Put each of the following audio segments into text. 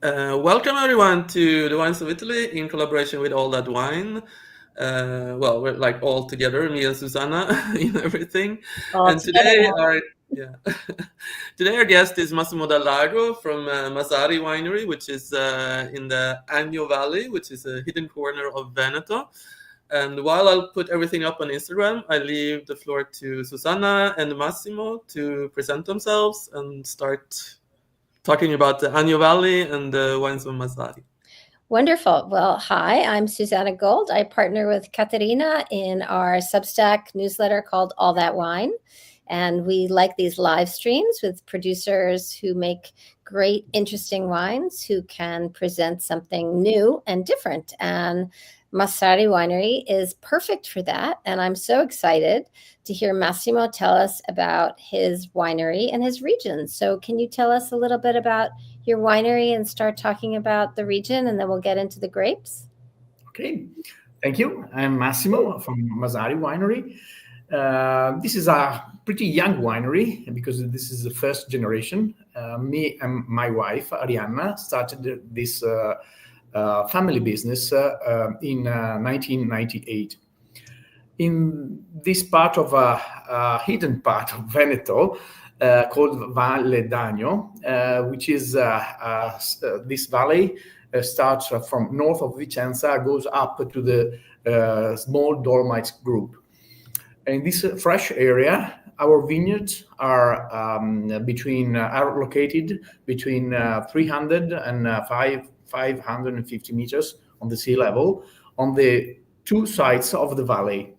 Welcome everyone to the Wines of Italy in collaboration with All That Wine. We're like all together, me and Susannah, in everything. All And together today now. our yeah, today our guest is Massimo dal Lago from Masari Winery, which is in the Agno Valley, which is a hidden corner of Veneto. And while I'll put everything up on Instagram, I leave the floor to Susannah and Massimo to present themselves and start talking about the Agno Valley and the wines of Masari. Wonderful. Well, hi, I'm Susannah Gold. I partner with Caterina in our Substack newsletter called All That Wine. And we like these live streams with producers who make great, interesting wines who can present something new and different. And Masari Winery is perfect for that. And I'm so excited to hear Massimo tell us about his winery and his region. So, can you tell us a little bit about your winery and start talking about the region, and then we'll get into the grapes? Okay, thank you. I'm Massimo from Masari Winery. This is a pretty young winery because this is the first generation. Me and my wife, Arianna, started this family business in 1998. In this part of a hidden part of Veneto called Valle d'Agno, which is this valley starts from north of Vicenza, goes up to the small Dolomites group. In this fresh area, our vineyards are are located between 300 and 550 meters on the sea level on the two sides of the valley.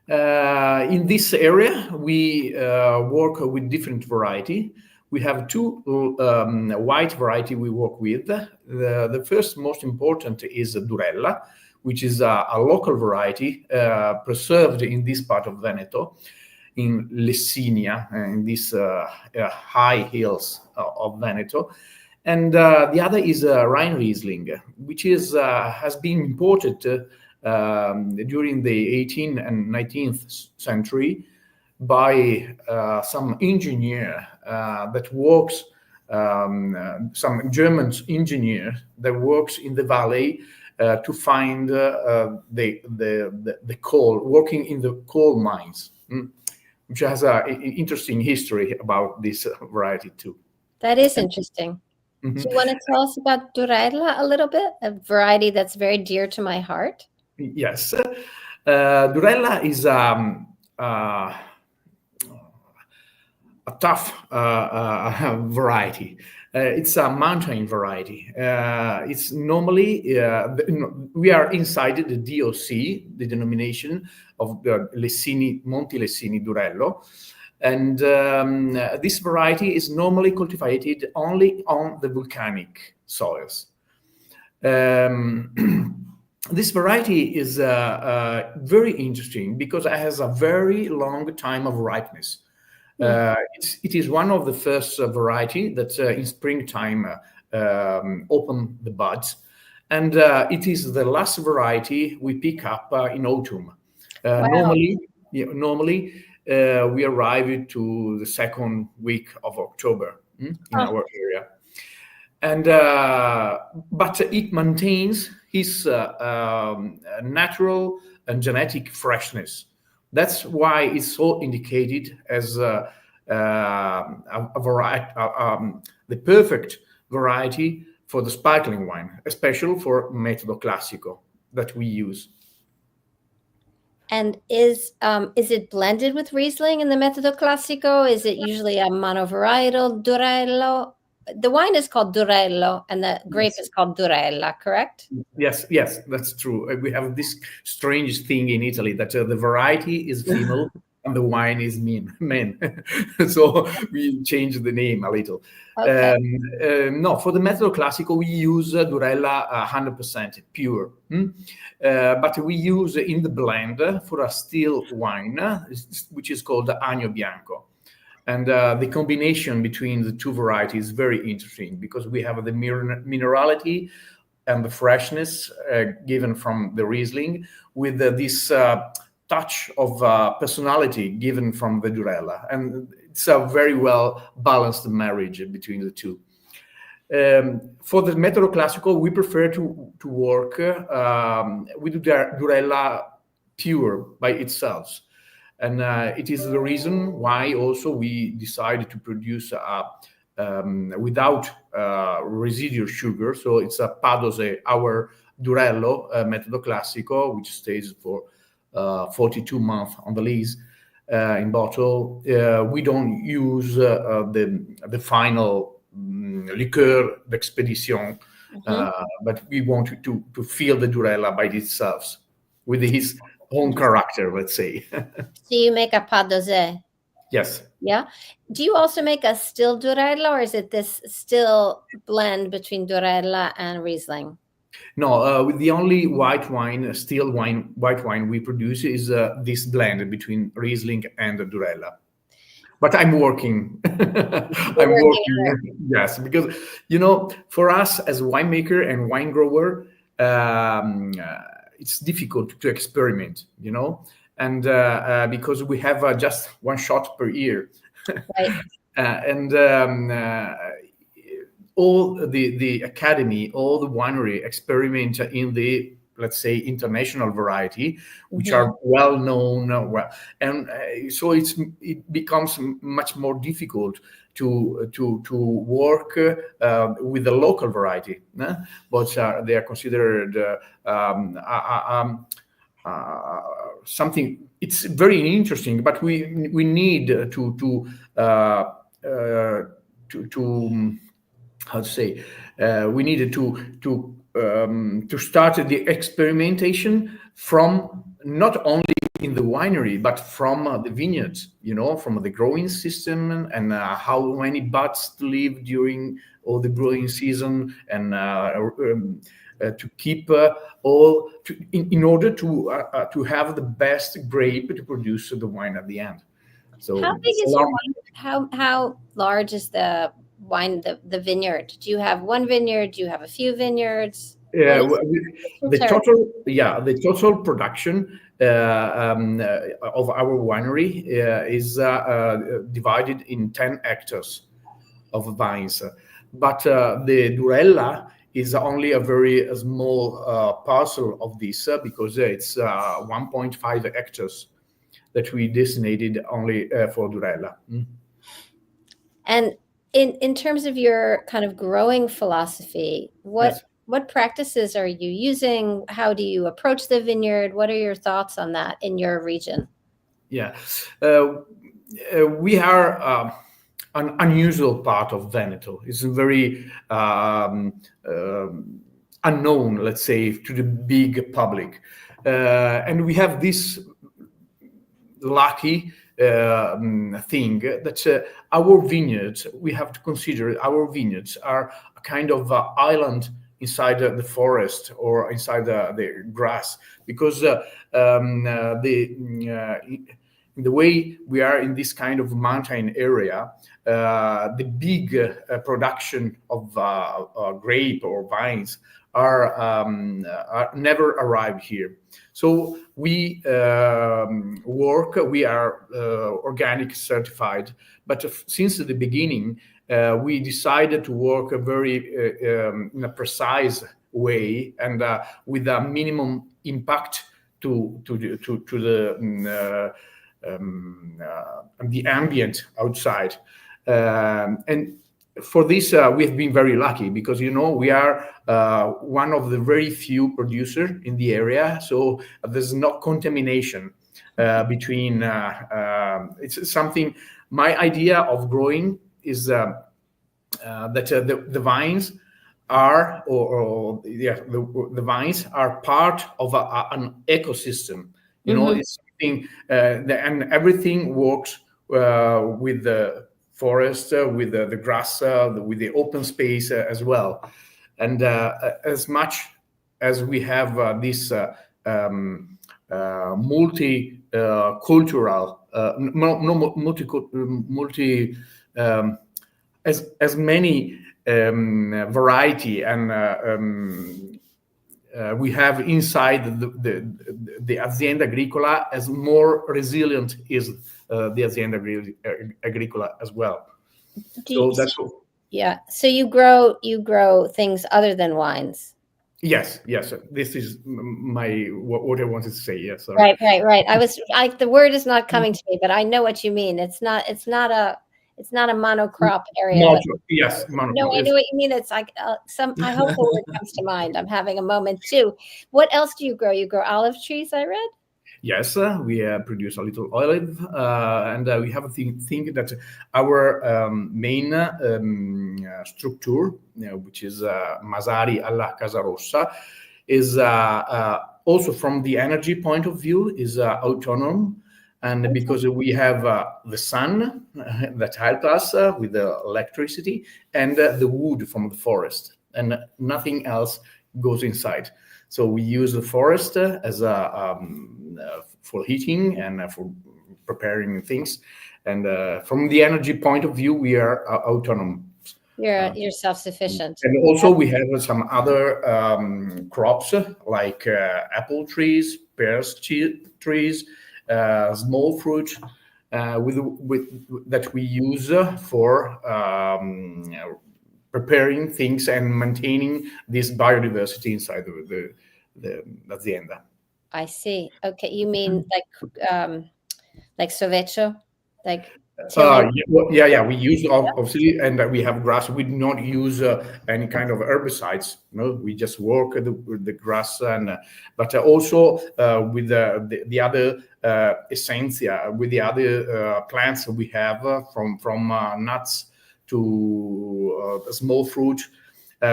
In this area, we work with different variety. We have two white variety we work with. The first most important is Durella, which is a local variety preserved in this part of Veneto, in Lessini, in these high hills of Veneto. And the other is Rhine Riesling, which has been imported during the 18th and 19th century by some engineer that works, some German engineer that works in the valley to find the coal, working in the coal mines, which has an interesting history about this variety too. That is interesting. Do you want to tell us about Durella a little bit? A variety that's very dear to my heart. Yes. Durella is a tough variety. It's a mountain variety. It's normally, we are inside the DOC, the denomination of the Lessini, Monti Lessini Durello. And this variety is normally cultivated only on the volcanic soils. This variety is very interesting because it has a very long time of ripeness. It is one of the first variety that in springtime open the buds, and it is the last variety we pick up in autumn. Wow. Normally, we arrive to the second week of October in our area, and but it maintains his natural and genetic freshness. That's why it's so indicated as a variety, the perfect variety for the sparkling wine, especially for Metodo Classico that we use. And is it blended with Riesling in the Metodo Classico? Is it usually a monovarietal Durello? The wine is called Durello and the grape is called Durella, correct? Yes, that's true. We have this strange thing in Italy that the variety is female and the wine is men. So we changed the name a little. Okay. No, for the Metodo Classico, we use Durella 100% pure. But we use in the blend for a still wine, which is called Agno Bianco. And the combination between the two varieties is very interesting because we have the minerality and the freshness given from the Riesling with this touch of personality given from the Durella. And it's a very well balanced marriage between the two. For the Metodo Classico, we prefer to work with Durella pure by itself. And it is the reason why also we decided to produce without residual sugar. So it's a Padose, our Durello Metodo Classico, which stays for 42 months on the lees in bottle. We don't use the final liqueur d'expédition, but we want to feel the Durella by itself with his own character, let's say. So you make a Padose? Yes. Yeah. Do you also make a still Durella, or is it this still blend between Durella and Riesling? No, the only white wine we produce is this blend between Riesling and Durella. But I'm working. I'm working. Yes, because for us as winemaker and wine grower, it's difficult to experiment. And because we have just one shot per year, right. And all the academy, all the winery experiment in the, let's say, international variety, which are well known, and so it becomes much more difficult to work with the local variety, but they are considered something. It's very interesting, but we need to how to say, we needed to start the experimentation from not only in the winery but from the vineyards, from the growing system and how many buds to leave during all the growing season, and to keep all in order to have the best grape to produce the wine at the end. So how big is your wine? How large is the wine, the vineyard? Do you have one vineyard? Do you have a few vineyards? The total production of our winery is divided in 10 hectares of vines, but the Durella is only a very small parcel of this because it's 1.5 hectares that we designated only for Durella. And in terms of your kind of growing philosophy, what practices are you using? How do you approach the vineyard? What are your thoughts on that in your region? Yeah, we are an unusual part of Veneto. It's very unknown, let's say, to the big public, and we have this lucky thing that our vineyards, we have to consider our vineyards are a kind of island inside the forest or inside the grass, because the way we are in this kind of mountain area, the big production of grape or vines are never arrived here. So we we are organic certified, but since the beginning, we decided to work in a precise way and with a minimum impact to the ambient outside, and for this we have been very lucky because we are one of the very few producers in the area, so there's no contamination between it's something. My idea of growing is that the vines are the vines are part of an ecosystem. It's something and everything works with the forest, with the grass, with the open space as well. And as much as we have this multi-cultural, as many variety and we have inside the Azienda Agricola, as more resilient is the Azienda Agricola as well. Do Yeah. So you grow things other than wines. Yes, yes. This is what I wanted to say. Yes, sorry. Right. The word is not coming to me, but I know what you mean. It's not a monocrop area. Monocrop, yes, No, monocrop I is. know what you mean. It's like I hope the word comes to mind. I'm having a moment too. What else do you grow? You grow olive trees, I read. Yes, we produce a little olive, and we have a thing that our main structure, which is Masari alla Casa Rossa, is also from the energy point of view is autonomous, and because we have the sun that helped us with the electricity and the wood from the forest, and nothing else goes inside. So we use the forest as a for heating and for preparing things. And from the energy point of view, we are autonomous. You're self-sufficient. And also we have some other crops like apple trees, pears trees, small fruit with that we use for preparing things and maintaining this biodiversity inside the azienda. I see. Okay, you mean like sovecho, like tilling? Yeah. We use obviously, and we have grass. We do not use any kind of herbicides. No, we just work the grass, and but also with the other essentia, with the other plants we have from nuts to small fruit.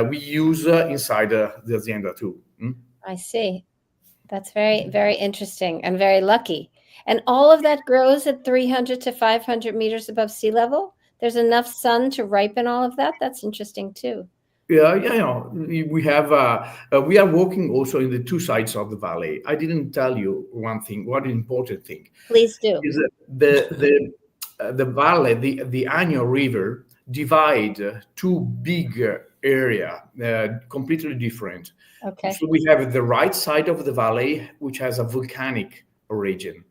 We use inside the azienda too. I see. That's very, very interesting and very lucky. And all of that grows at 300 to 500 meters above sea level. There's enough sun to ripen all of that. That's interesting too. Yeah. We have we are working also in the two sides of the valley. I didn't tell you one important thing. Please do. Is the valley, the Agno River, divide two big area, completely different. Okay. So we have the right side of the valley, which has a volcanic origin,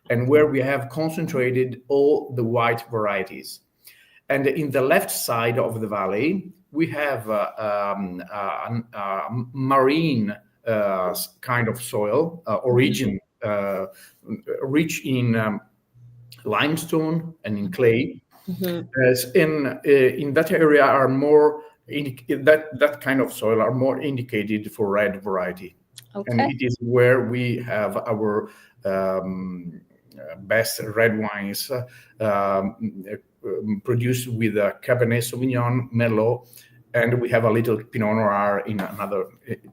and where we have concentrated all the white varieties. And in the left side of the valley, we have marine kind of soil origin, rich in limestone and in clay. As in that area are more that kind of soil are more indicated for red variety. Okay. And it is where we have our best red wines produced with Cabernet Sauvignon, Merlot, and we have a little Pinot Noir in another,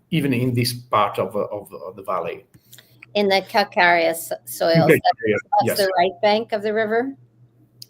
even in this part of the valley. In the calcareous soils, that's Yes. the right bank of the river.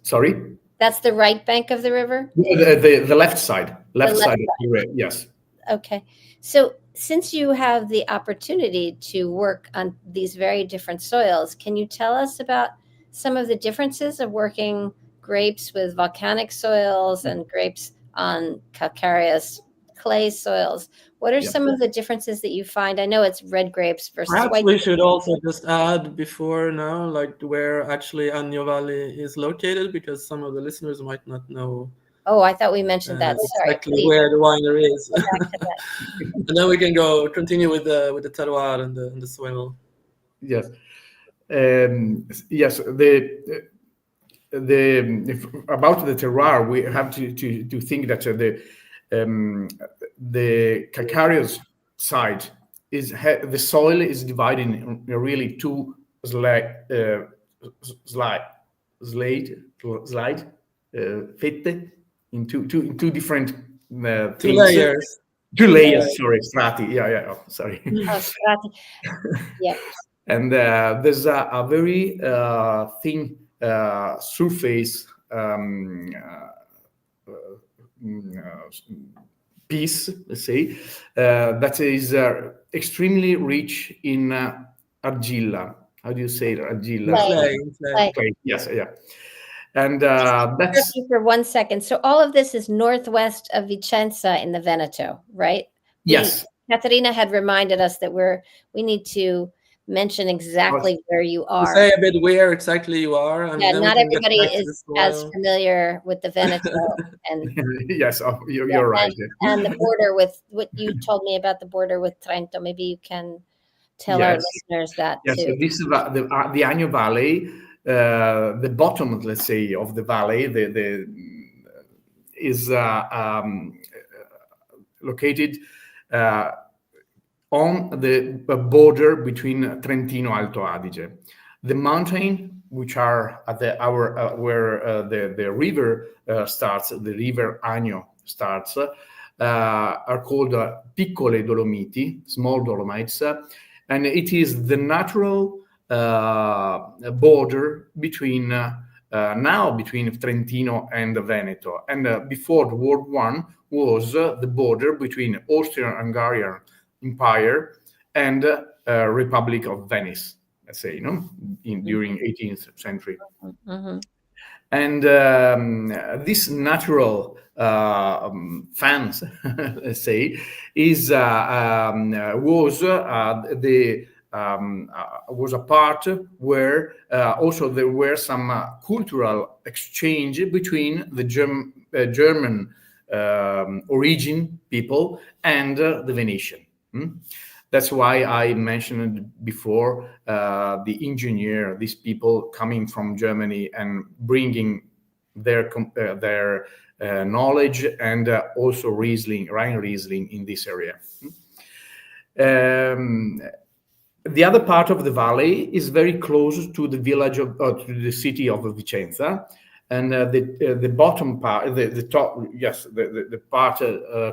Sorry. That's the right bank of the river? The left side. Left side of the river, yes. Okay. So since you have the opportunity to work on these very different soils, can you tell us about some of the differences of working grapes with volcanic soils and grapes on calcareous clay soils? What are some of the differences that you find? I know it's red grapes versus Perhaps white. we should also just add before now, like where actually Agno Valley is located, because some of the listeners might not know. Oh, I thought we mentioned that. Sorry, exactly where the winery is. And then we can continue with the terroir and the soil. Yes. Yes. About the terroir, we have to think that the calcareous side is the soil is divided in really two fette in two different two layers. Two layers. Sorry, strati. Yeah. Oh, sorry. Oh, strati. Yeah. And there's a very thin surface piece, let's say, that is extremely rich in argilla. How do you say it? Argilla? Clay. Yes, yeah. And that's for 1 second. So all of this is northwest of Vicenza in the Veneto, right? Yes. Caterina had reminded us that we need to mention exactly where you To are. say a bit where exactly you are, and Yeah, then we not can get everybody back to the is as soil. familiar with the Veneto and Yes, you're, yeah, you're right. and the border with what you told me about the border with Trento. Maybe you can tell our Yes. listeners that Yes, so too. this is the Agno Valley, the bottom, let's say, of the valley. The is located on the border between Trentino Alto Adige. The mountain, which are at where the river starts, the river Agno starts, are called Piccoli Dolomiti, small Dolomites, and it is the natural border between now between Trentino and Veneto, and before the World War was the border between Austrian-Hungarian Empire and Republic of Venice, let's say, during 18th century. Mm-hmm. And this natural fence, let's say, is was was a part where also there were some cultural exchange between the German origin people and the Venetian. That's why I mentioned before the engineer, these people coming from Germany and bringing their knowledge and also Rhine Riesling in this area. The other part of the valley is very close to the village of to the city of Vicenza, and the bottom part, the top, yes, the part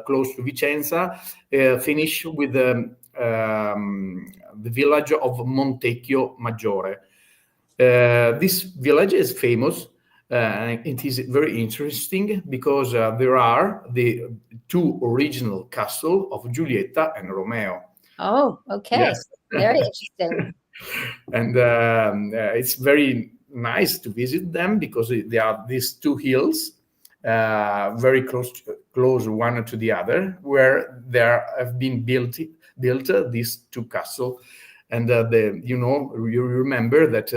close to Vicenza, finish with the village of Montecchio Maggiore. This village is famous. It is very interesting because there are the two original castles of Giulietta and Romeo. Oh, okay. Yes. Very interesting. And it's very nice to visit them because they are these two hills, very close one to the other, where there have been built these two castles. And you remember that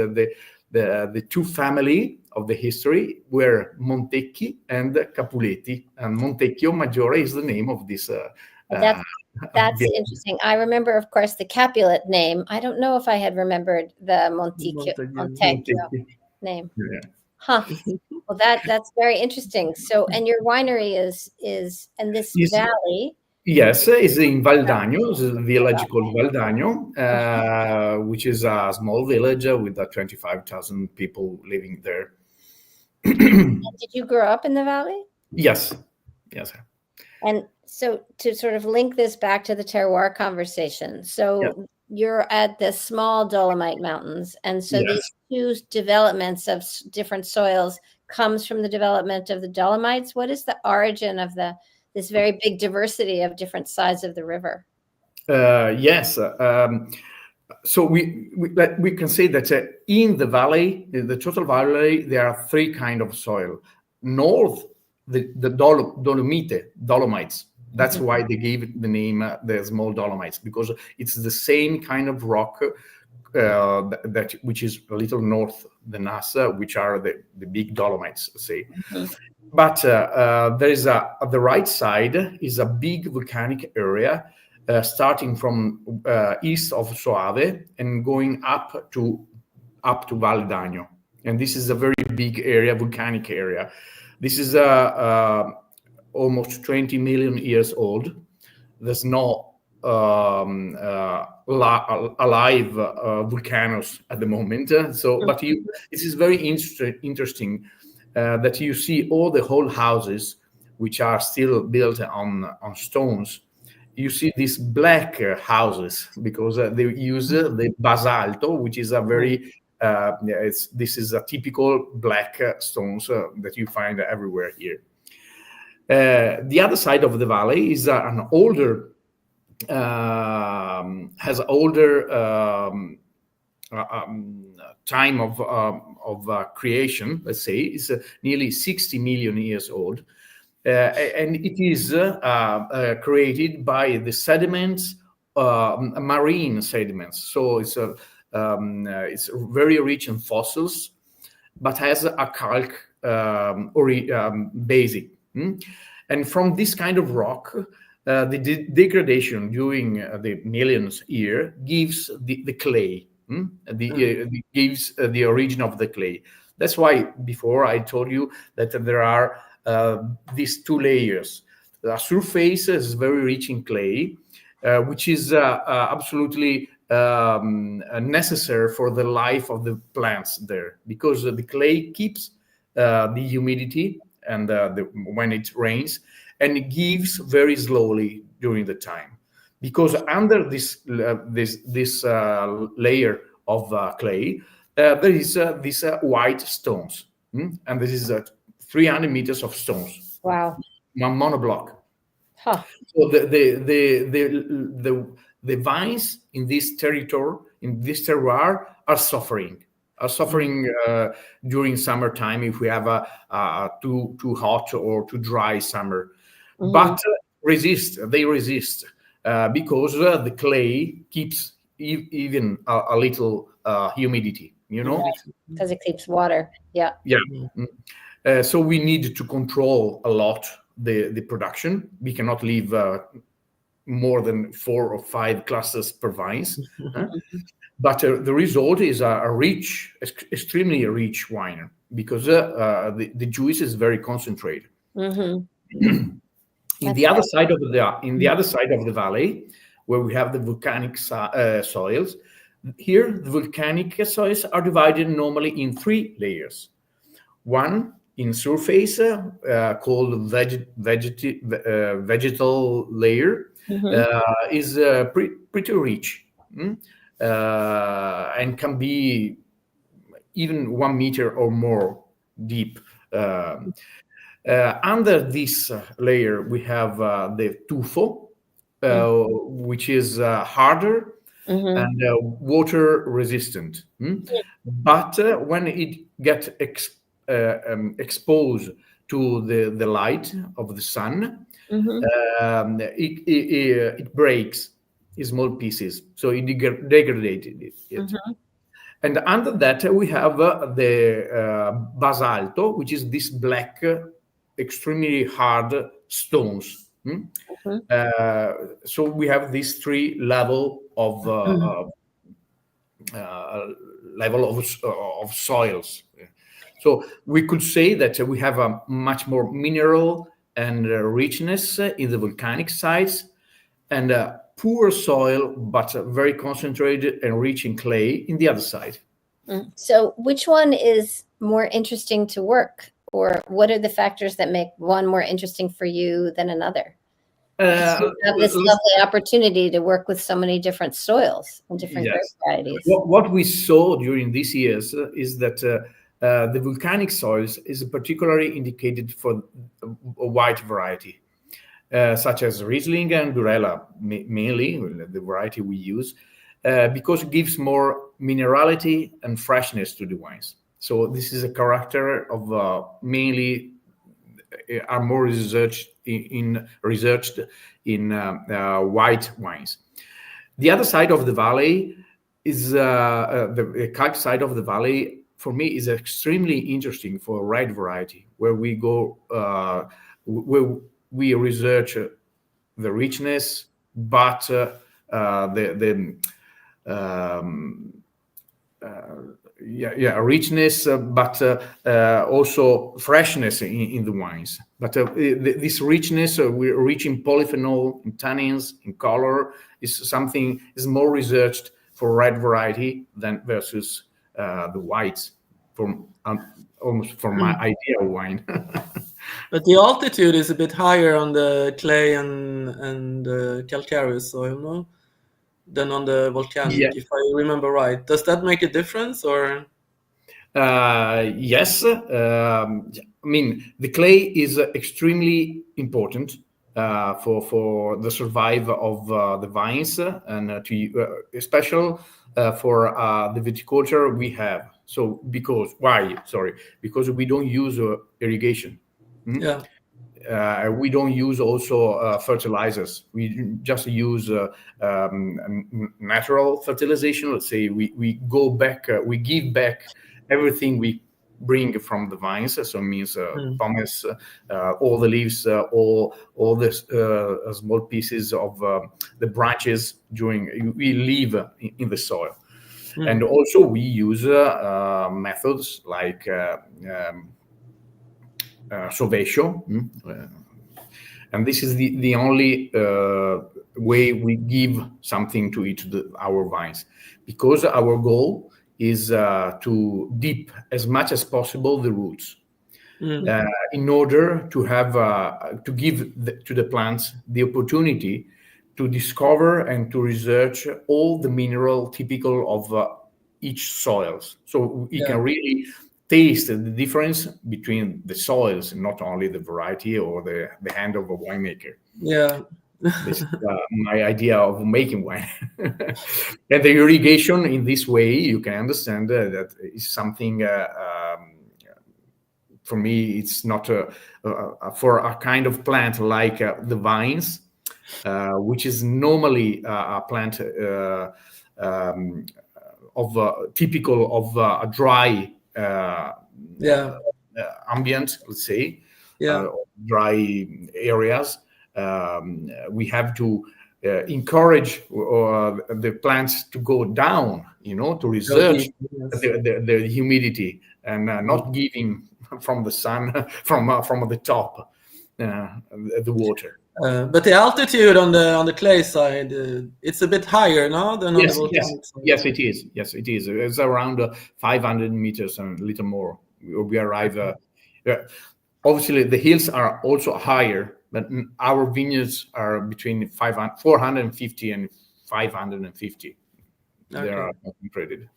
the two family of the history were Montecchi and Capuletti, and Montecchio Maggiore is the name of this. That's interesting. I remember, of course, the Capulet name. I don't know if I had remembered the Montecchio name. Yeah. Huh. Well, that's very interesting. So, and your winery is in this valley. Yes, it's in Valdagno, it's a village called Valdagno, which is a small village with 25,000 people living there. Did you grow up in the valley? Yes. And so to sort of link this back to the terroir conversation, so you're at the small Dolomite mountains, and so these two developments of different soils comes from the development of the Dolomites. What is the origin of this very big diversity of different sides of the river? Yes. So we can say that in the valley, in the total valley, there are three kinds of soil. North, the Dolomites. That's why they gave the name the small Dolomites, because it's the same kind of rock which is a little north than us, which are the big Dolomites, say. But there is at the right side is a big volcanic area starting from east of Soave and going up to Val d'Agno. And this is a very big area, volcanic area. This is almost 20 million years old. There's no alive volcanoes at the moment. But it is very interesting that you see all the whole houses, which are still built on stones. You see these black houses because they use the basalto, which is a very this is a typical black stones that you find everywhere here. The other side of the valley is an older, has older time of creation. Let's say it's nearly 60 million years old, and it is created by the sediments marine sediments. So it's very rich in fossils, but has a calc basic. And from this kind of rock, the degradation during the millions year gives the clay, gives the origin of the clay. That's why before I told you that there are these two layers. The surface is very rich in clay, which is absolutely necessary for the life of the plants there, because the clay keeps the humidity and when it rains, and it gives very slowly during the time, because under this layer of clay there is these white stones, and this is 300 meters of stones. Wow. One monoblock. Huh. So the vines in this territory, in this terroir, are suffering during summertime if we have a too hot or too dry summer. But they resist because the clay keeps even a little humidity, because it keeps water. Yeah. So we need to control a lot the production. We cannot leave more than 4 or 5 clusters per vines. But the result is a rich, extremely rich wine, because the juice is very concentrated. In the other side of the valley, where we have the volcanic soils, here the volcanic soils are divided normally in 3 layers. One in surface called vegetal layer is pretty rich, and can be even 1 meter or more deep. Under this layer, we have the tufo, which is harder and water resistant. But when it gets exposed to the light of the sun, it breaks in small pieces, so it degraded it. And under that we have the basalto, which is this black, extremely hard stones. So we have these 3 level of soils. So we could say that we have a much more mineral and richness in the volcanic sites, and poor soil, but very concentrated and rich in clay in the other side. So which one is more interesting to work, or what are the factors that make one more interesting for you than another? You have this lovely opportunity to work with so many different soils and different grape varieties. What we saw during these years is that the volcanic soils is particularly indicated for a wide variety, such as Riesling and Durella, mainly the variety we use, because it gives more minerality and freshness to the wines. So this is a character of mainly are more researched in white wines. The other side of the valley is the calc side of the valley. For me, is extremely interesting for red variety, where we go, where we research the richness, but richness, but also freshness in the wines. But this richness, we're rich in polyphenol, in tannins, in color, is more researched for red variety than versus the whites, almost from my idea of wine. But the altitude is a bit higher on the clay and calcareous soil, no, than on the volcanic, if I remember right. Does that make a difference, or? Yes. I mean, the clay is extremely important for the survival of the vines, and especially for the viticulture we have. So because we don't use irrigation. we don't use also fertilizers. We just use natural fertilization. Let's say we go back, we give back everything we bring from the vines. So it means pumice, all the leaves, all the small pieces of the branches we leave in the soil. And also we use methods like sovation, and this is the only way we give something to each our vines, because our goal is to dip as much as possible the roots in order to have to give to the plants the opportunity to discover and to research all the mineral typical of each soils, so we can really taste the difference between the soils, not only the variety or the hand of a winemaker. Yeah. This is my idea of making wine. And the irrigation in this way, you can understand that is something for me, it's not for a kind of plant like the vines, which is normally a plant typical of a dry ambient, let's say, dry areas. We have to encourage the plants to go down, to research the humidity and not giving from the sun, from the top, the water. But the altitude on the clay side, it's a bit higher, no? Than on the volcanic side. Yes, it is. Yes, it is. It's around 500 meters and a little more. We arrive. Obviously, the hills are also higher, but our vineyards are between 450 and 550. They are concentrated.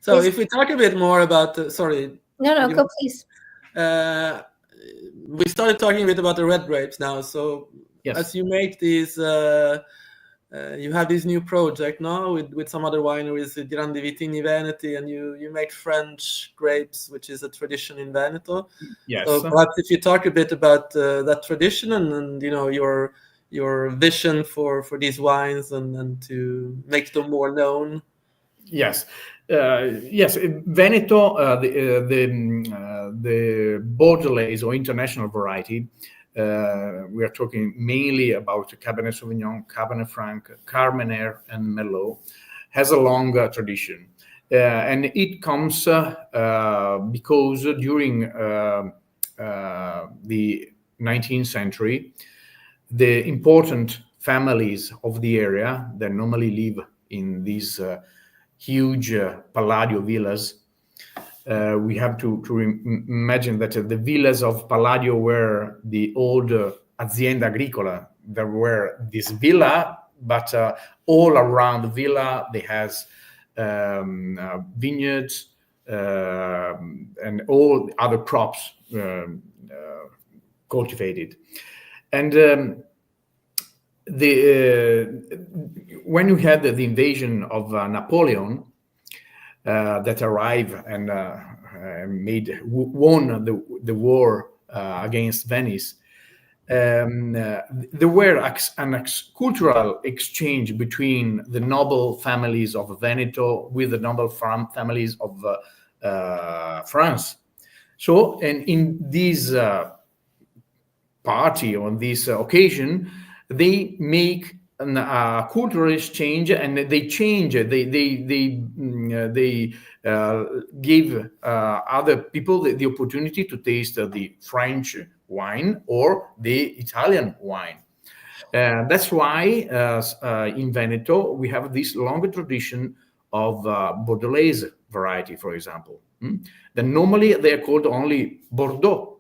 So, if we talk a bit more about, sorry. No, go please. We started talking a bit about the red grapes now. So, as you make these, you have this new project now with some other wineries, Grandi Vitigni Veneti, and you make French grapes, which is a tradition in Veneto. Yes. So perhaps if you talk a bit about that tradition and your vision for these wines and to make them more known. Yes. Yes, Veneto, the Bordelais or international variety, we are talking mainly about Cabernet Sauvignon, Cabernet Franc, Carmenère, and Merlot, has a long tradition. And it comes because during the 19th century, the important families of the area that normally live in these huge Palladio villas. We have to imagine that the villas of Palladio were the old Azienda Agricola. There were this villa, but all around the villa, they has vineyards and all other crops cultivated. And when you had the invasion of Napoleon that arrived and won the war against Venice, there were an cultural exchange between the noble families of Veneto with the noble families of France. So, and in this party, on this occasion, they make a cultural exchange, and they change. They give other people the opportunity to taste the French wine or the Italian wine. That's why in Veneto we have this longer tradition of Bordelais variety, for example. Then normally they are called only Bordeaux.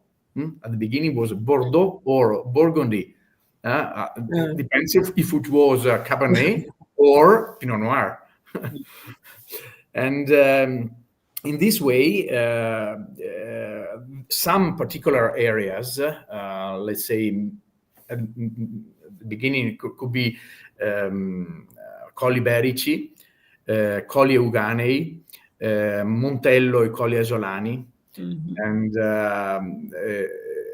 At the beginning was Bordeaux or Burgundy. Depends if it was Cabernet or Pinot Noir. And in this way, some particular areas, let's say at the beginning, could be Colli Berici, Colli Euganei, Montello e Colli Asolani, and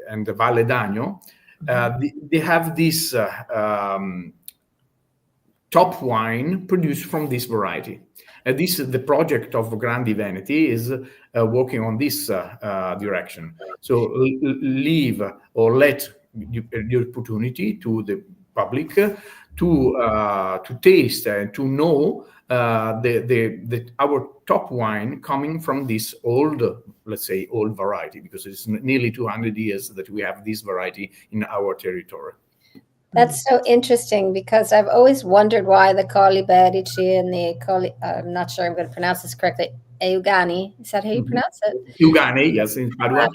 and the Valle d'Agno, they have this top wine produced from this variety. The project of Grandi Veneti is working on this direction. So leave or let the opportunity to the public to taste and to know our top wine coming from this old, let's say, old variety, because it's nearly 200 years that we have this variety in our territory. That's so interesting, because I've always wondered why the Colli Berici and the Colli, I'm not sure I'm going to pronounce this correctly, Eugani, is that how you pronounce it? Eugani, yes, in Padua.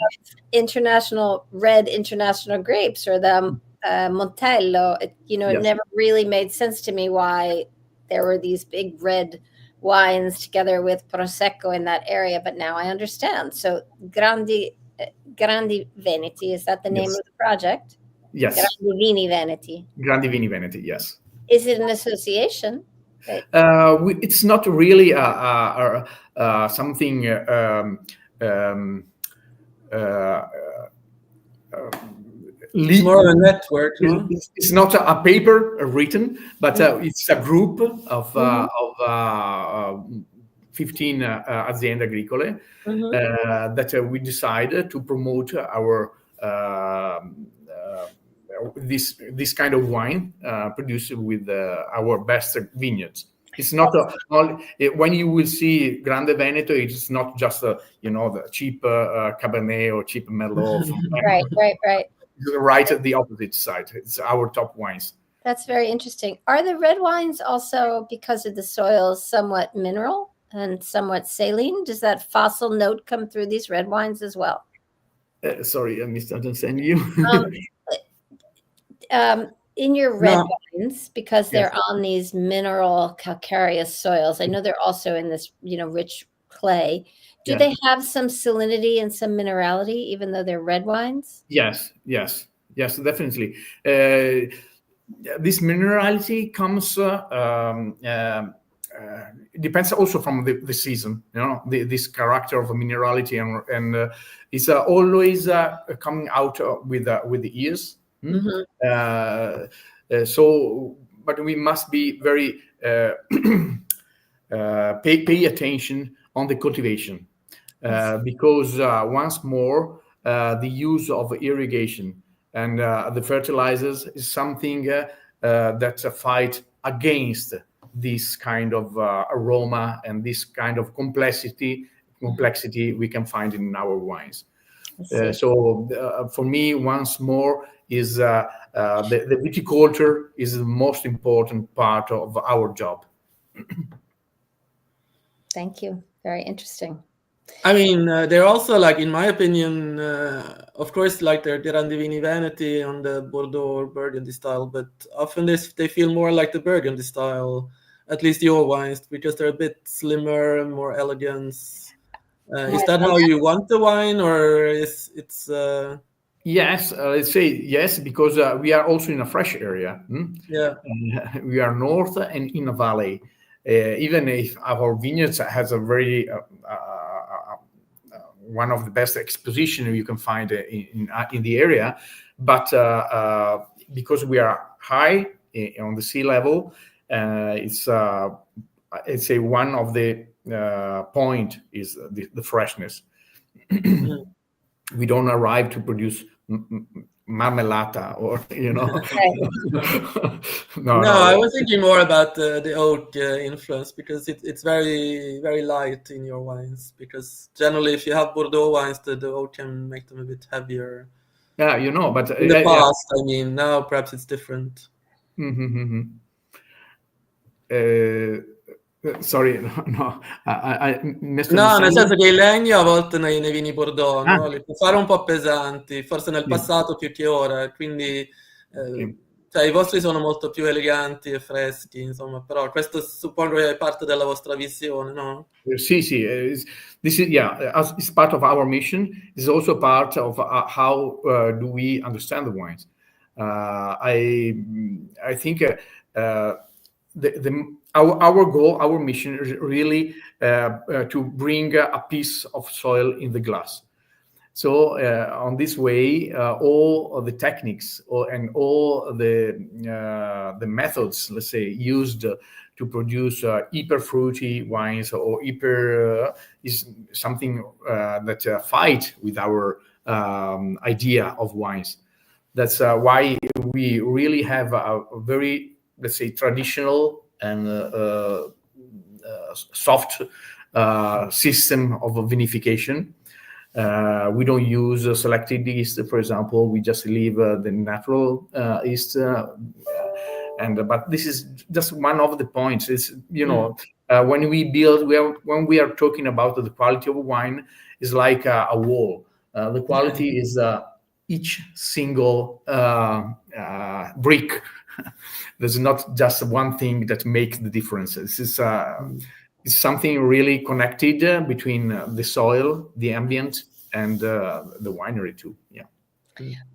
International grapes, or the Montello. It never really made sense to me why there were these big red wines together with Prosecco in that area, but now I understand. So Grandi Veneti, is that the name of the project? Yes. Grandi Vini Veneti. Grandi Vini Veneti, yes. Is it an association? It's not really something it's more of a network. No? It's not a paper written, but it's a group of 15 aziende agricole that we decided to promote our this kind of wine produced with our best vineyards. It's not when you will see Grande Veneto, it's not just the cheap Cabernet or cheap Merlot. Right. Right at the opposite side. It's our top wines. That's very interesting. Are the red wines also, because of the soils, somewhat mineral and somewhat saline? Does that fossil note come through these red wines as well? Sorry, I misunderstand you. In your red wines, because they're on these mineral calcareous soils, I know they're also in this rich clay. Do they have some salinity and some minerality, even though they're red wines? Yes, definitely. This minerality comes depends also from the season. This character of minerality and it's always coming out with the years. But we must be very pay attention on the cultivation. Because once more, the use of irrigation and the fertilizers is something that fight against this kind of aroma and this kind of complexity we can find in our wines. So for me, once more, is the viticulture is the most important part of our job. Thank you. Very interesting. I mean, they're also, like, in my opinion, of course, like they're Grandi Vini Veneti on the Bordeaux or Burgundy style, but often they feel more like the Burgundy style, at least your wines, because they're a bit slimmer, more elegance. Is that how you want the wine, or is it's? Yes, let's say yes, because we are also in a fresh area. Yeah, we are north and in a valley. Even if our vineyards has a very one of the best exposition you can find in the area, but because we are high on the sea level, it's say one of the point is the freshness. We don't arrive to produce marmellata or no, I was thinking more about the oak influence, because it's very, very light in your wines, because generally if you have Bordeaux wines, the oak can make them a bit heavier. But in the past, I mean, now perhaps it's different. Sorry, no, nel senso che i legni a volte nei vini Bordeaux li può fare un po' pesanti, forse nel passato più che ora, quindi cioè, i vostri sono molto più eleganti e freschi, insomma, però questo suppongo è parte della vostra visione, no? Sì, this is it's part of our mission. It's also part of how do we understand the wines. I think our goal, our mission is really to bring a piece of soil in the glass. So on this way, all of the techniques and all the methods, let's say, used to produce hyper fruity wines or hyper is something that fight with our idea of wines. That's why we really have a very, let's say, traditional and soft system of vinification. We don't use selected yeast, for example. We just leave the natural yeast. But this is just one of the points. It's when we are talking about the quality of wine, is like a wall. The quality is each single brick. There's not just one thing that makes the difference. This is it's something really connected between the soil, the ambient, and the winery too. Yeah.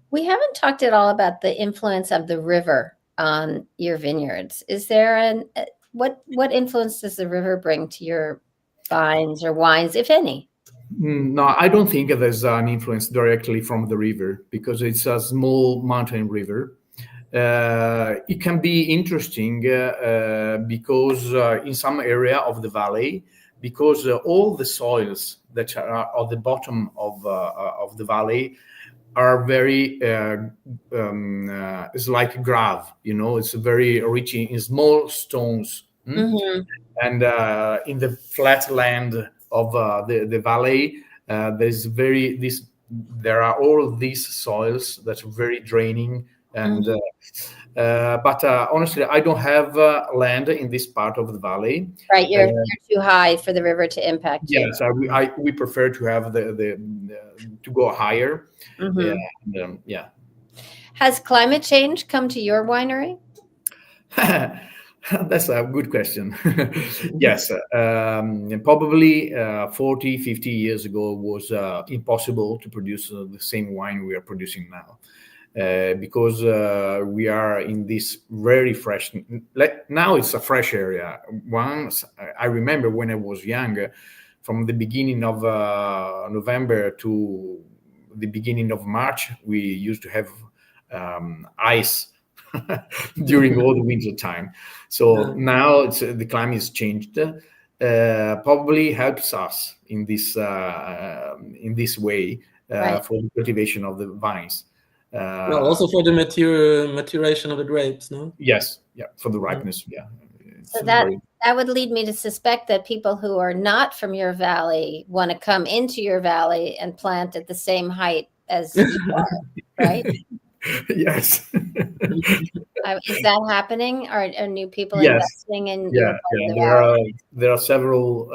We haven't talked at all about the influence of the river on your vineyards. Is there what influence does the river bring to your vines or wines, if any? No, I don't think there's an influence directly from the river because it's a small mountain river. It can be interesting because in some area of the valley, because all the soils that are at the bottom of the valley are very it's like grav, it's very rich in small stones. Mm-hmm. And in the flat land of the valley, there are all these soils that are very draining. And but honestly, I don't have land in this part of the valley. Right, you're too high for the river to impact you. Yes, we prefer to have the to go higher. Mm-hmm. Yeah. Has climate change come to your winery? That's a good question. Yes, probably 40, 50 years ago was impossible to produce the same wine we are producing now. Because we are in this very fresh. Now it's a fresh area. Once I remember when I was young, from the beginning of November to the beginning of March, we used to have ice during all the winter time. So now the climate has changed. Probably helps us in this way Right. for the cultivation of the vines. Also for the maturation of the grapes, no? Yes, yeah, for the ripeness, yeah. So that would lead me to suspect that people who are not from your valley want to come into your valley and plant at the same height as you are, right? Yes. Is that happening? Are new people Yes. investing in your part of the valley? There are several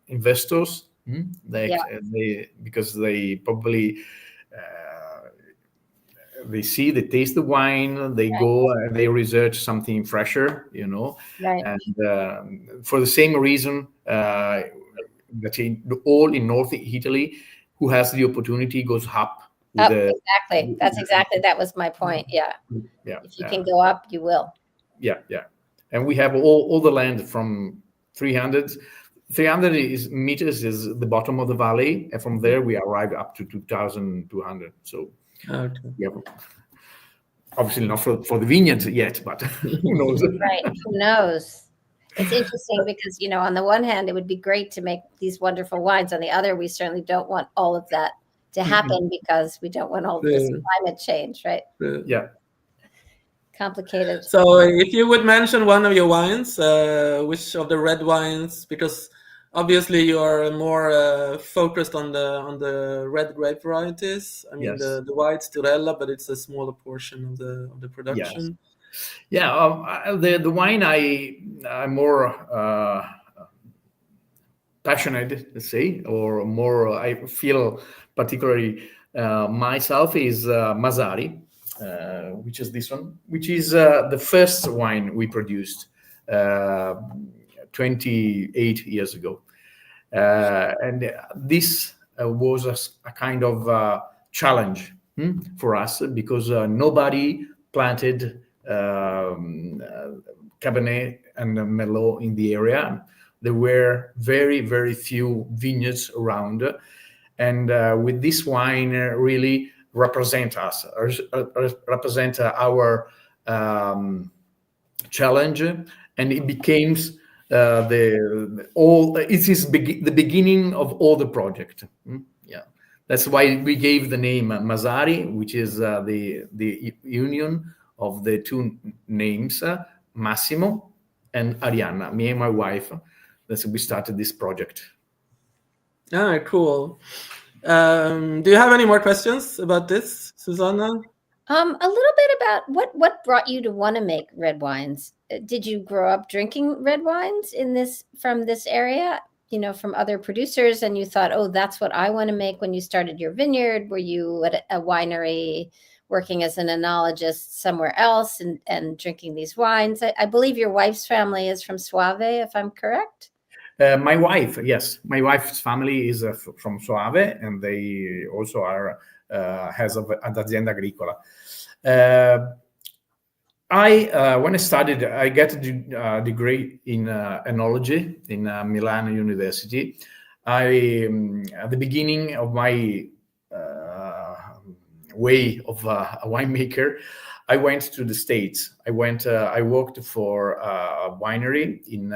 investors. Because they probably they see, they taste the wine, they go and they research something fresher, Right. And for the same reason that all in North Italy, who has the opportunity goes up. Exactly. That was my point. Yeah. If you can go up, you will. Yeah. And we have all the land from 300 meters is the bottom of the valley, and from there we arrive up to 2,200. So yeah, obviously not for the vineyards yet, but who knows? Right, who knows? It's interesting because on the one hand, it would be great to make these wonderful wines. On the other, we certainly don't want all of that to happen because we don't want all this climate change, right? Yeah. Complicated. So if you would mention one of your wines, which of the red wines, because obviously you are more focused on the red grape varieties. I mean, the white's Durella, but it's a smaller portion of the production. Yes. Yeah, the wine I'm more passionate, let's say, or more I feel particularly myself is Masari. Which is this one, which is the first wine we produced 28 years ago. And this was a kind of challenge for us because nobody planted Cabernet and Merlot in the area. There were very, very few vineyards around. and with this wine really represent us, represent our challenge, and it became it is the beginning of all the project. Yeah, that's why we gave the name Masari, which is the union of the two names, Massimo and Arianna, me and my wife. That's we started this project. Ah, cool. Do you have any more questions about this, Susannah? A little bit about what brought you to want to make red wines. Did you grow up drinking red wines from this area, from other producers, and you thought, oh, that's what I want to make when you started your vineyard? Were you at a winery working as an enologist somewhere else and drinking these wines? I believe your wife's family is from Soave, if I'm correct. My wife, yes, my wife's family is from Soave, and they also are has an azienda agricola. When I studied, I get a degree in enology in Milan University. At the beginning of my way of a winemaker, I went to the States. I worked for a winery in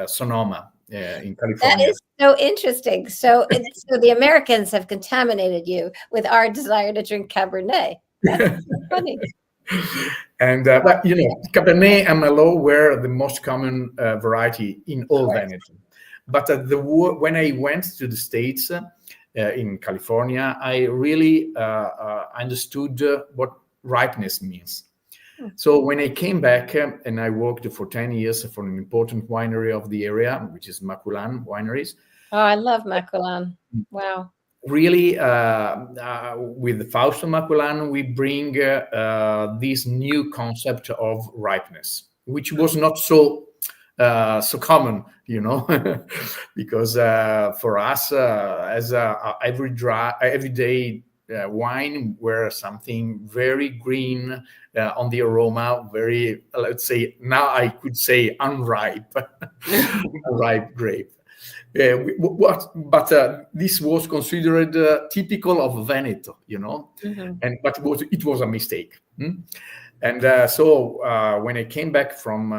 Sonoma, in California. That is so interesting. So the Americans have contaminated you with our desire to drink Cabernet. That's so funny. And but Cabernet and Merlot were the most common variety in all Veneto. But when I went to the States, in California, I really understood what ripeness means. So when I came back and I worked for 10 years for an important winery of the area, which is Maculan Wineries. Oh, I love Maculan. Wow. Really, with Fausto Maculan, we bring this new concept of ripeness, which was not so common, because for us, as everyday wine were something very green on the aroma, very, let's say, now I could say unripe, unripe grape. But this was considered typical of Veneto, but it was a mistake. And so when I came back from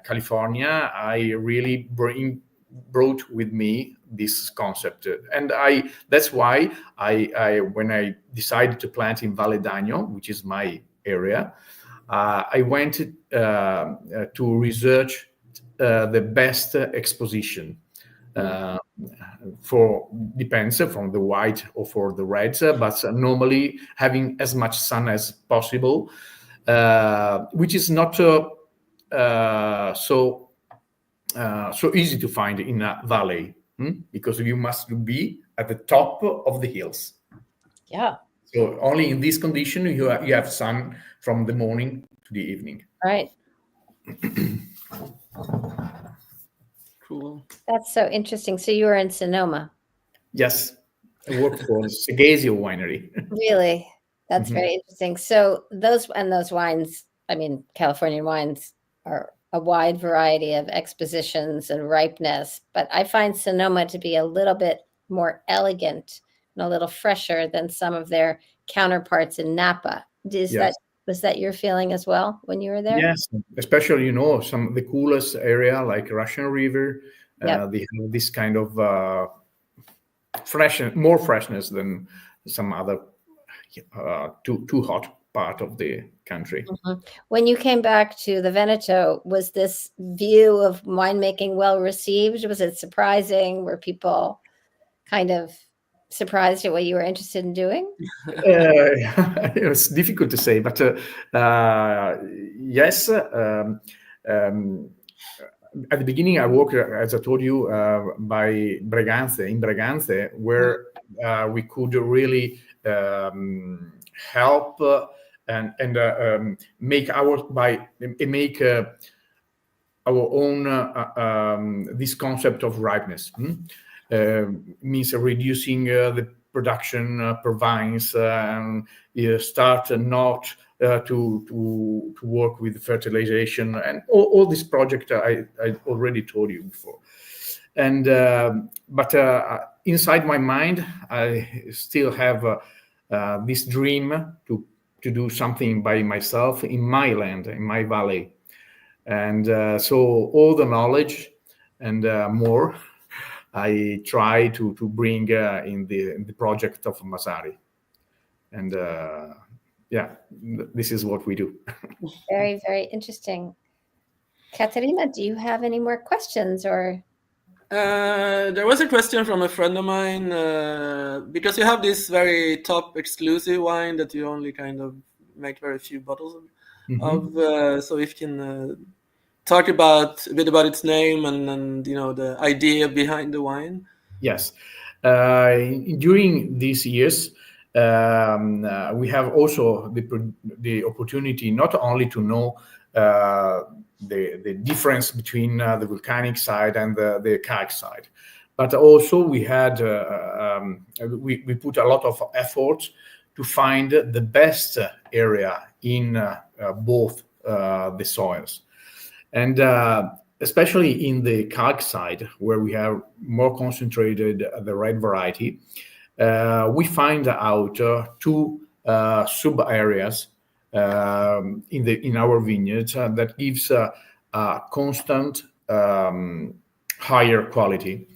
California, I really brought with me this concept, and that's why when I decided to plant in Valle d'Agno, which is my area, I went to research the best exposition. Depends from the white or for the reds, but normally having as much sun as possible, which is not so easy to find in a valley, because you must be at the top of the hills. Yeah. So only in this condition you have sun from the morning to the evening. Right. Cool. That's so interesting. So you were in Sonoma. Yes, I worked for Seghesio Winery. Really? That's very interesting. So those wines, I mean, Californian wines are a wide variety of expositions and ripeness, but I find Sonoma to be a little bit more elegant and a little fresher than some of their counterparts in Napa. Was that your feeling as well when you were there? Yes, especially, some of the coolest area like Russian River, they have this kind of more freshness than some other too hot part of the country. When you came back to the Veneto, was this view of winemaking well received? Was it surprising? Were people kind of surprised at what you were interested in doing? It's difficult to say, but yes. At the beginning, I worked, as I told you, in Braganza, where we could really help and make our own this concept of ripeness. Means reducing the production per vines, and start not to work with fertilization and all this project I already told you before. And but inside my mind, I still have this dream to do something by myself in my land, in my valley. And so all the knowledge and more I try to bring in the project of Masari. And yeah, this is what we do. Very, very interesting. Caterina, do you have any more questions or? There was a question from a friend of mine, because you have this very top exclusive wine that you only kind of make very few bottles of. So if you can talk a bit about its name and the idea behind the wine. Yes. During these years, we have also the opportunity not only to know the difference between the volcanic side and the calc side, but also we had we put a lot of effort to find the best area in both the soils, and especially in the calc side, where we have more concentrated the red variety, we find out two sub areas in our vineyards that gives a constant higher quality.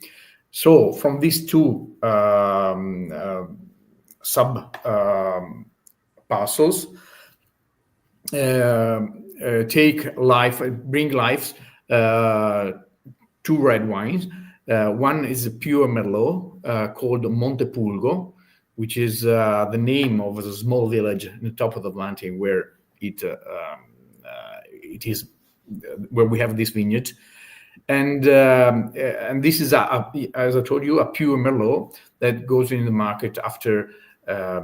So from these two sub parcels, bring life two red wines. One is a pure Merlot called Montepulgo, which is the name of a small village in the top of the mountain where it is, where we have this vineyard. And this is, as I told you, a pure Merlot that goes in the market after a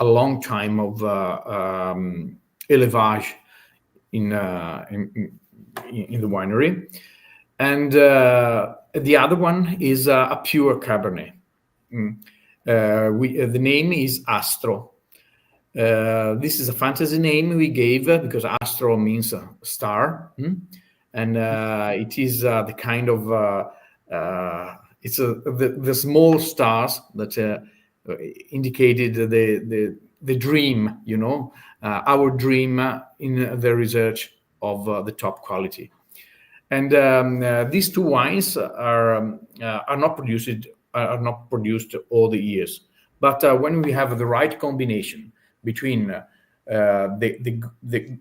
long time of élevage in the winery. And the other one is a pure Cabernet. The name is Astro. This is a fantasy name we gave because Astro means star, and it is the kind of it's the small stars that indicated the dream, our dream in the research of the top quality. And these two wines are not produced all the years, but when we have the right combination between the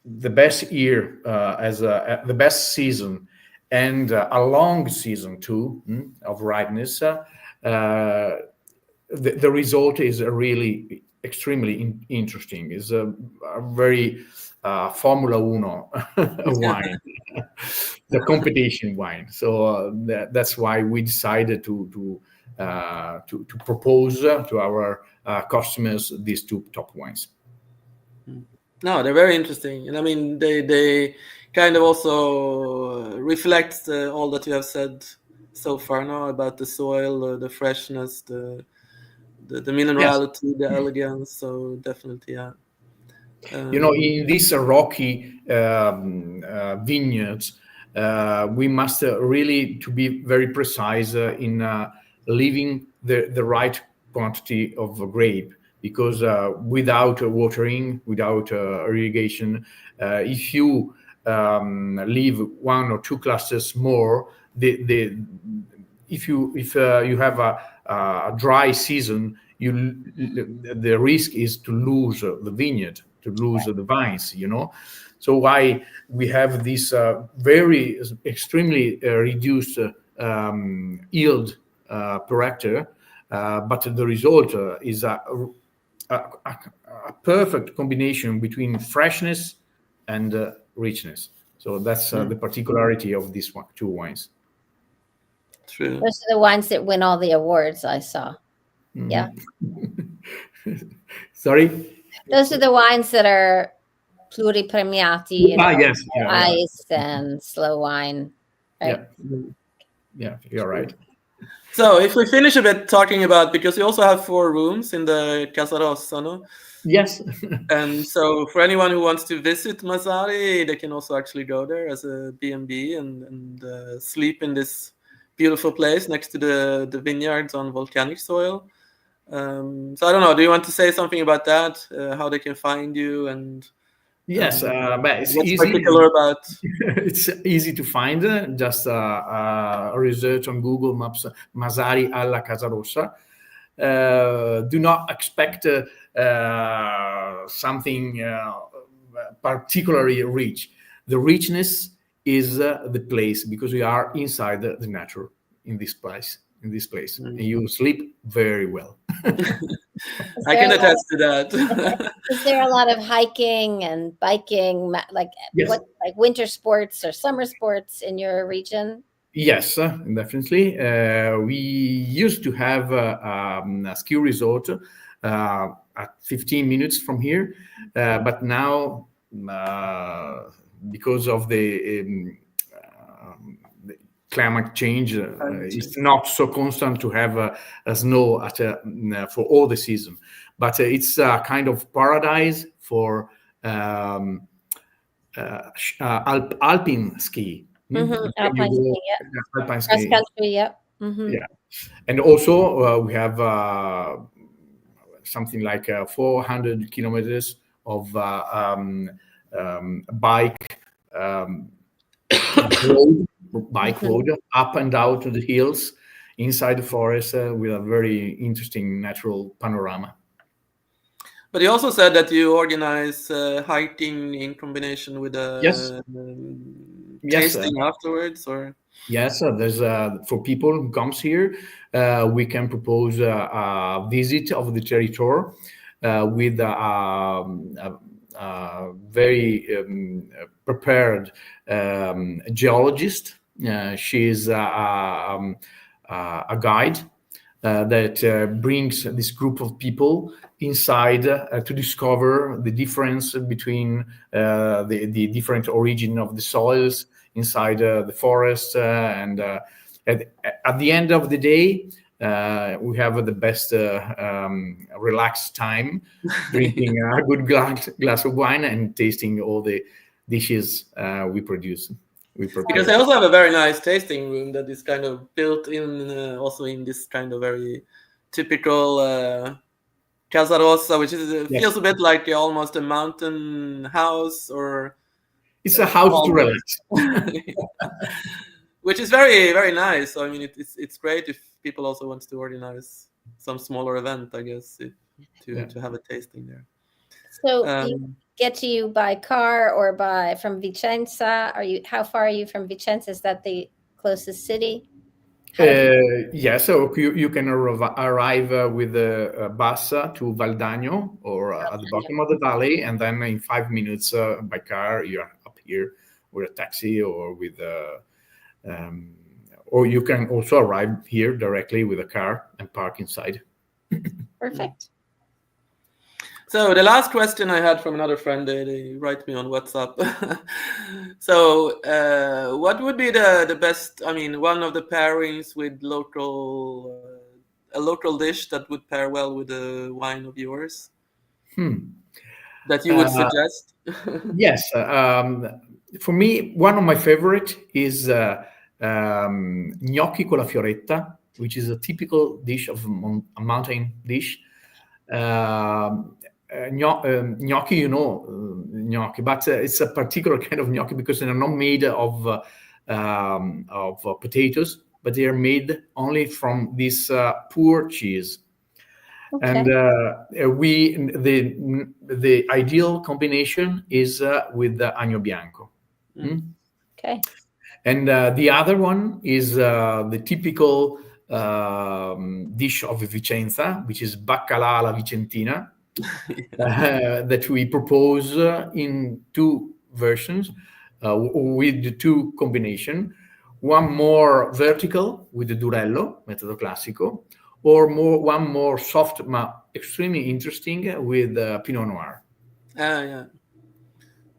best year as the best season and a long season too of ripeness, the result is really extremely interesting. It's a very Formula Uno wine, the competition wine. So that's why we decided to propose to our customers these two top wines. No, they're very interesting, and I mean they kind of also reflect all that you have said so far now about the soil, the freshness, the minerality, yes, the elegance. So definitely, yeah. In these rocky vineyards, we must really to be very precise in leaving the right quantity of grape, because without watering, without irrigation, if you leave one or two clusters more, if you have a dry season, the risk is to lose the vineyard, to lose the vines, So why we have this very extremely reduced yield per hectare, but the result is a perfect combination between freshness and richness. So that's the particularity of these two wines. True. Those are the wines that win all the awards I saw. Mm-hmm. Yeah. Sorry? Those are the wines that are pluripremiati, yes, ice and slow wine. Right? Yeah, you're right. So if we finish a bit talking about, because you also have 4 rooms in the Casa Rossa, no? Yes. And so for anyone who wants to visit Masari, they can also actually go there as a B&B and sleep in this beautiful place next to the vineyards on volcanic soil. So I don't know. Do you want to say something about that? How they can find you and Yes, but it's what's easy. particular about? It's easy to find. Just research on Google Maps, Masari alla Casa Rossa. Do not expect something particularly rich. The richness is the place, because we are inside the nature in this place. And you sleep very well. I can attest to that. Is there a lot of hiking and biking, like Yes. like winter sports or summer sports in your region? Yes, definitely. We used to have a ski resort at 15 minutes from here, but now, because of the climate change, it's not so constant to have a snow for all the season. But it's a kind of paradise for alpine ski. Alpine ski, yeah. Alpine Cross ski. country, yep. Yeah, and also we have something like 400 kilometers of bike road up and down to the hills inside the forest with a very interesting natural panorama. But you also said that you organize hiking in combination with Yes. tasting afterwards, or? Yes, there's for people who comes here, we can propose a visit of the territory with a very prepared geologist. She's a guide that brings this group of people inside to discover the difference between the different origin of the soils inside the forest, and at the end of the day, we have the best relaxed time, drinking a good glass of wine and tasting all the dishes we produce. Because I also have a very nice tasting room that is kind of built in, also in this kind of very typical Casa Rossa, which is feels a bit like almost a mountain house, or it's a house to relax. Which is very, very nice. So, I mean, it's great if people also want to organize some smaller event, I guess, to have a tasting there. So you get to you by car or from Vicenza? How far are you from Vicenza? Is that the closest city? Yeah, so you can arrive with a bus to Valdagno, or at the bottom of the valley, and then in 5 minutes by car you're up here with a taxi, or with or you can also arrive here directly with a car and park inside. Perfect. So the last question I had from another friend, they write me on WhatsApp. So what would be the best, I mean, one of the pairings with a local dish that would pair well with a wine of yours that you would suggest? Yes. For me, one of my favorite is gnocchi con la fioretta, which is a typical dish of a mountain dish. Gnocchi, gnocchi, but it's a particular kind of gnocchi because they're not made of potatoes, but they are made only from this poor cheese. Okay. And the ideal combination is with the Agno bianco. Okay. And the other one is the typical dish of Vicenza, which is baccalà alla vicentina. That we propose in two versions with the two combination. One more vertical with the Durello, metodo classico, or one more soft, but extremely interesting with Pinot Noir. Yeah.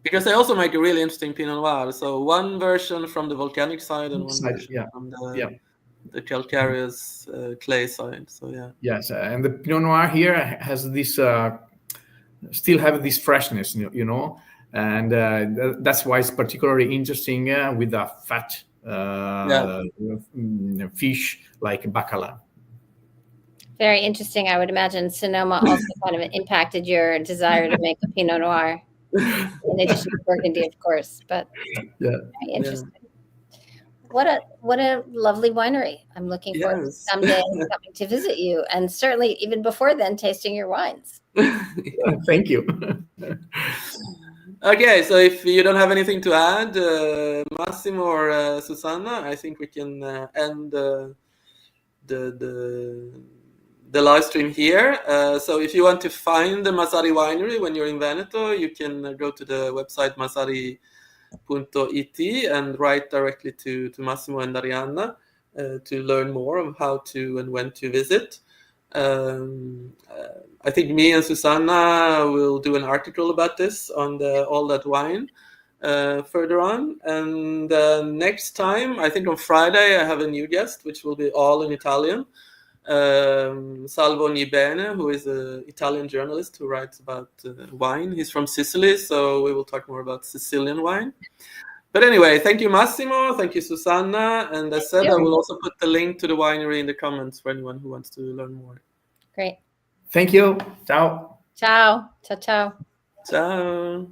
Because they also make a really interesting Pinot Noir. So one version from the volcanic side and one version from the calcareous clay side. So yeah. Yes, and the Pinot Noir here has this still have this freshness, and that's why it's particularly interesting with a fat fish like bacala. Very interesting. I would imagine Sonoma also kind of impacted your desire to make a Pinot Noir, in addition to Burgundy, of course. But very interesting. What a lovely winery. I'm looking forward to someday coming to visit you, and certainly even before then, tasting your wines. Thank you. Okay, so if you don't have anything to add, Massimo or Susannah, I think we can end the live stream here. So if you want to find the Masari Winery when you're in Veneto, you can go to the website masari.it and write directly to Massimo and Arianna to learn more of how to and when to visit. I think me and Susannah will do an article about this on the All That Wine further on. And next time, I think on Friday, I have a new guest, which will be all in Italian. Salvo Nibene, who is an Italian journalist who writes about wine. He's from Sicily, so we will talk more about Sicilian wine. But anyway, thank you, Massimo. Thank you, Susannah. And as said, I will also put the link to the winery in the comments for anyone who wants to learn more. Great. Thank you. Ciao. Ciao. Ciao, ciao. Ciao.